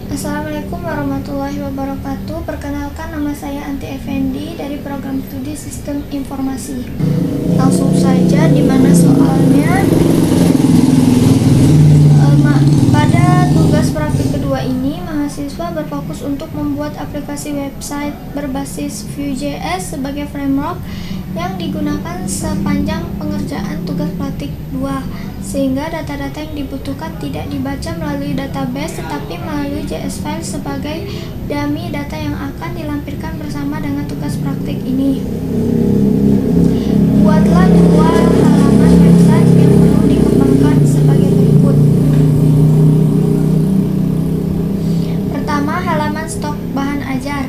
Assalamualaikum warahmatullahi wabarakatuh. Perkenalkan, nama saya Anti Effendi dari program studi Sistem Informasi. Langsung saja, di mana soalnya pada tugas praktik kedua ini, mahasiswa berfokus untuk membuat aplikasi website berbasis Vue.js sebagai framework yang digunakan sepanjang pengerjaan tugas praktik 2, sehingga data-data yang dibutuhkan tidak dibaca melalui database tetapi melalui JS file sebagai dummy data yang akan dilampirkan bersama dengan tugas praktik ini. Buatlah dua halaman website yang perlu dikembangkan sebagai berikut. Pertama, halaman stok bahan ajar.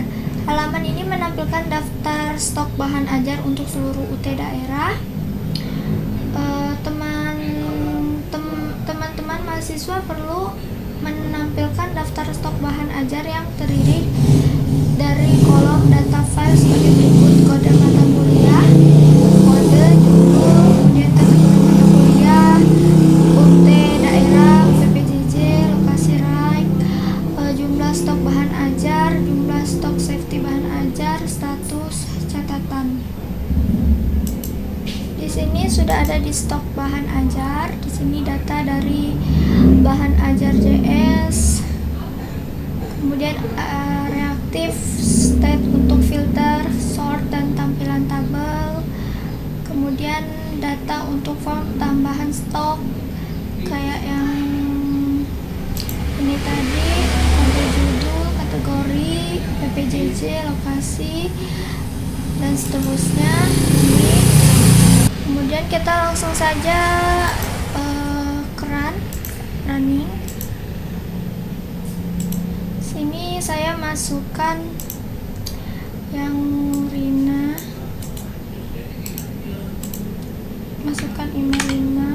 Halaman ini menampilkan daftar stok bahan ajar untuk seluruh UT daerah. Teman-teman mahasiswa perlu menampilkan daftar stok bahan ajar yang terdiri dari kolom data file sebagai berikut: kode mata kuliah, kode judul, kemudian kategori mata kuliah, UT daerah, UPPJJ, lokasi RAIK, jumlah stok bahan ajar, jumlah stok safety bahan ajar, status catatan. Di sini sudah ada di stok bahan ajar. Di sini data dari bahan ajar JS. Kemudian reaktif state untuk filter, sort dan tampilan tabel. Kemudian data untuk form tambahan stok kayak yang ini tadi, kode judul, kategori, PPJJ, lokasi dan seterusnya. Kemudian kita langsung saja running. Sini saya masukkan yang Rina, masukkan email Rina.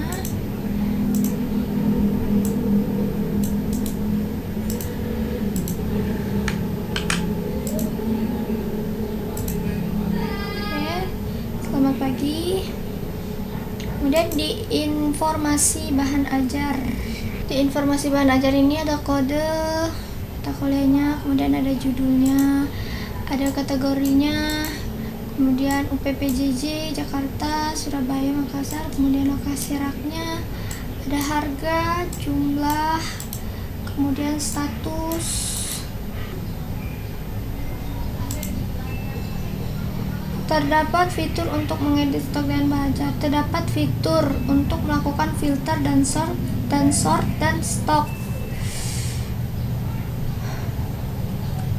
Oke, selamat pagi. Kemudian di informasi bahan ajar. Di informasi bahan ajar ini ada kode mata kuliahnya, kemudian ada judulnya, ada kategorinya, kemudian UPPJJ Jakarta, Surabaya, Makassar, kemudian lokasi raknya, ada harga, jumlah, kemudian status. Terdapat fitur untuk mengedit stok dan bahan ajar. Terdapat fitur untuk melakukan filter dan sort dan stok.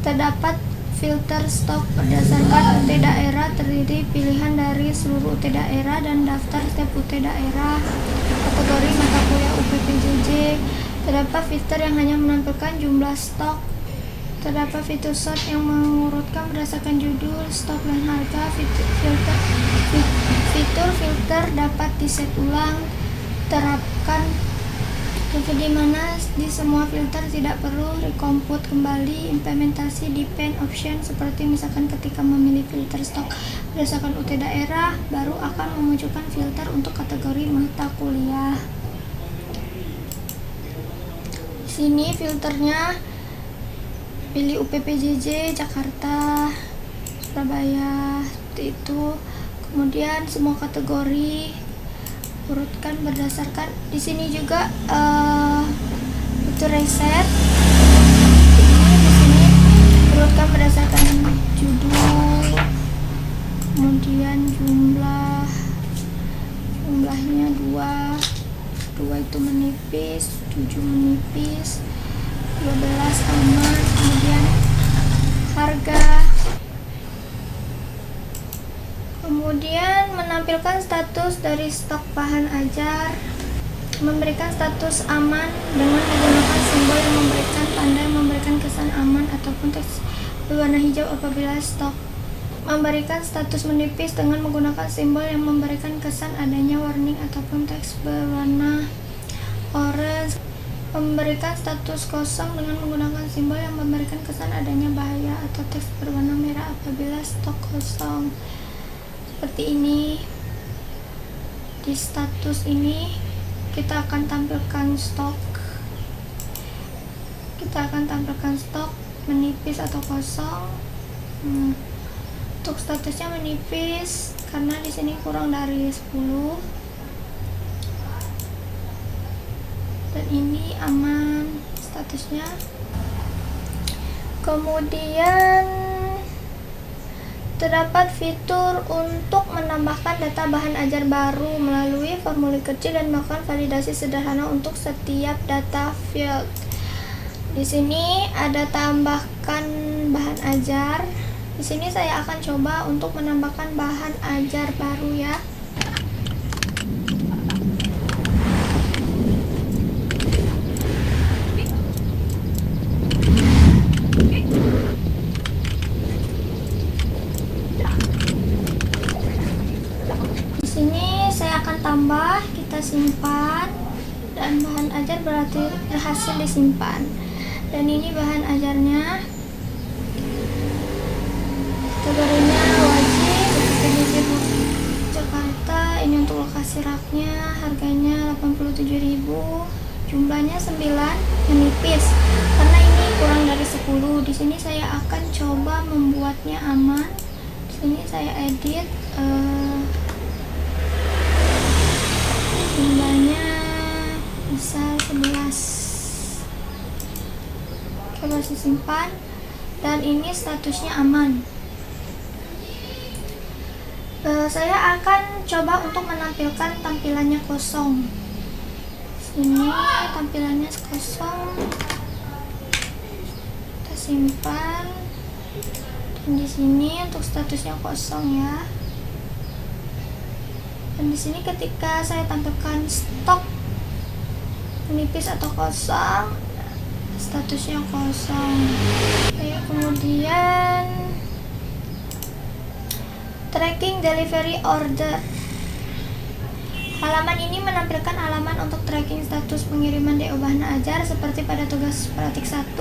Terdapat filter stok berdasarkan UT daerah, terdiri pilihan dari seluruh UT daerah dan daftar setiap UT daerah. Kategori mata kuliah UPPJJ. Terdapat fitur yang hanya menampilkan jumlah stok. Terdapat fitur sort yang mengurutkan berdasarkan judul, stok, dan harga. Fitur filter dapat diset ulang, terapkan di mana di semua filter tidak perlu recompute kembali. Implementasi depend option seperti misalkan ketika memilih filter stok berdasarkan UT daerah, baru akan memunculkan filter untuk kategori mata kuliah. Di sini filternya pilih UPPJJ Jakarta, Surabaya, seperti itu. Kemudian semua kategori urutkan berdasarkan. Di sini juga itu reset. Di sini urutkan berdasarkan judul, kemudian jumlahnya 2 itu menipis, 7 menipis, 12 aman, kemudian harga, kemudian menampilkan status dari stok bahan ajar, memberikan status aman dengan menggunakan simbol yang memberikan tanda yang memberikan kesan aman ataupun teks berwarna hijau apabila stok, memberikan status menipis dengan menggunakan simbol yang memberikan kesan adanya warning ataupun teks berwarna orange, memberikan status kosong dengan menggunakan simbol yang memberikan kesan adanya bahaya atau teks berwarna merah apabila stok kosong. Seperti ini. Di status ini kita akan tampilkan stok. kita akan tampilkan stok menipis atau kosong. Untuk statusnya menipis karena di sini kurang dari 10, dan ini aman statusnya. Kemudian terdapat fitur untuk menambahkan data bahan ajar baru melalui formulir kecil dan melakukan validasi sederhana untuk setiap data field. Di sini ada tambahkan bahan ajar. Di sini saya akan coba untuk menambahkan bahan ajar baru ya. Tambah, kita simpan, dan bahan ajar berarti berhasil disimpan. Dan ini bahan ajarnya, kategorinya wajib, PPDB Jakarta. Ini untuk lokasi raknya, harganya 87.000, jumlahnya 9, menipis karena ini kurang dari 10. Di sini saya akan coba membuatnya aman. Di sini saya edit, jumlahnya bisa 11. Coba simpan, dan ini statusnya aman. Saya akan coba untuk menampilkan tampilannya kosong. Sini tampilannya kosong, kita simpan, dan di sini untuk statusnya kosong ya. Dan di sini ketika saya tampilkan stok menipis atau kosong, statusnya kosong. Oke, kemudian tracking delivery order. Halaman ini menampilkan halaman untuk tracking status pengiriman DO bahan ajar seperti pada tugas praktik 1,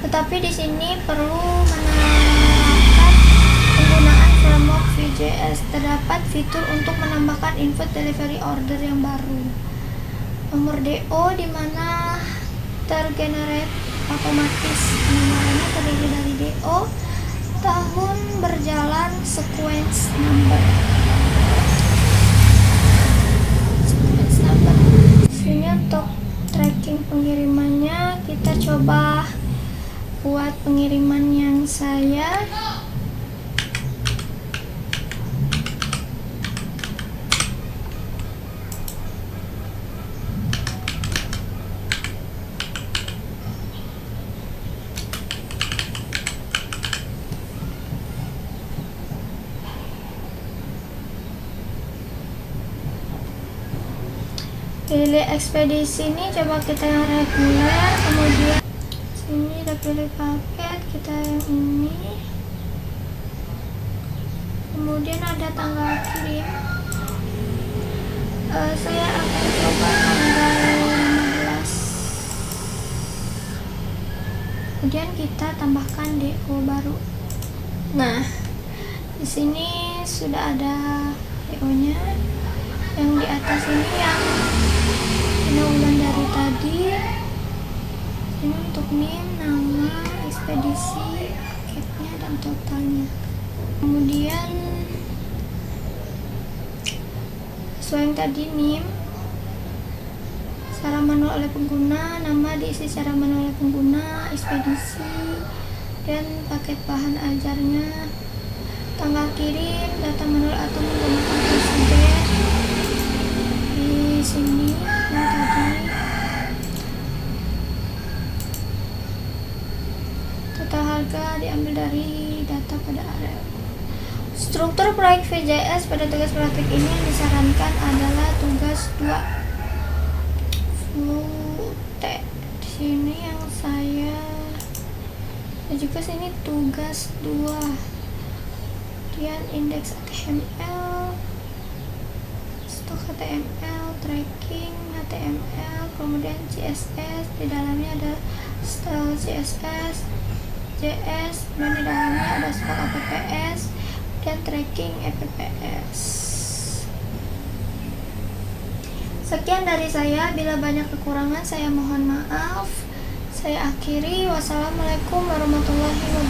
tetapi di sini perlu menerapkan penggunaan framework Vue.js. Terdapat fitur untuk menambahkan input delivery order yang baru. Nomor DO di mana tergenerate otomatis. Nomornya terdiri dari DO, tahun berjalan, sequence number. Sini untuk tracking pengirimannya, kita coba buat pengiriman yang saya. Pilih ekspedisi ini, coba kita yang reguler, kemudian sini kita pilih paket, kita yang ini, kemudian ada tanggal kirim. Saya akan coba tanggal 15, kemudian kita tambahkan DO baru. Nah, di sini sudah ada DO nya. Yang di atas ini yang ulang dari tadi. Ini untuk NIM, nama, ekspedisi, paketnya, dan totalnya. Kemudian sesuai yang tadi NIM, secara manual oleh pengguna, nama diisi secara manual oleh pengguna, ekspedisi, dan paket bahan ajarnya, tanggal kirim, data manual atau menggunakan prosedur. Di sini yang tadi total harga diambil dari data pada area. Struktur proyek Vue.js pada tugas praktik ini yang disarankan adalah tugas 2 T. Di sini yang saya, dan juga sini tugas 2, kemudian indeks HTML, stok HTML, tracking HTML, kemudian CSS, di dalamnya ada style CSS, JS, dan di dalamnya ada stok APPS dan tracking APPS. Sekian dari saya, bila banyak kekurangan saya mohon maaf. Saya akhiri. Wassalamualaikum warahmatullahi wabarakatuh.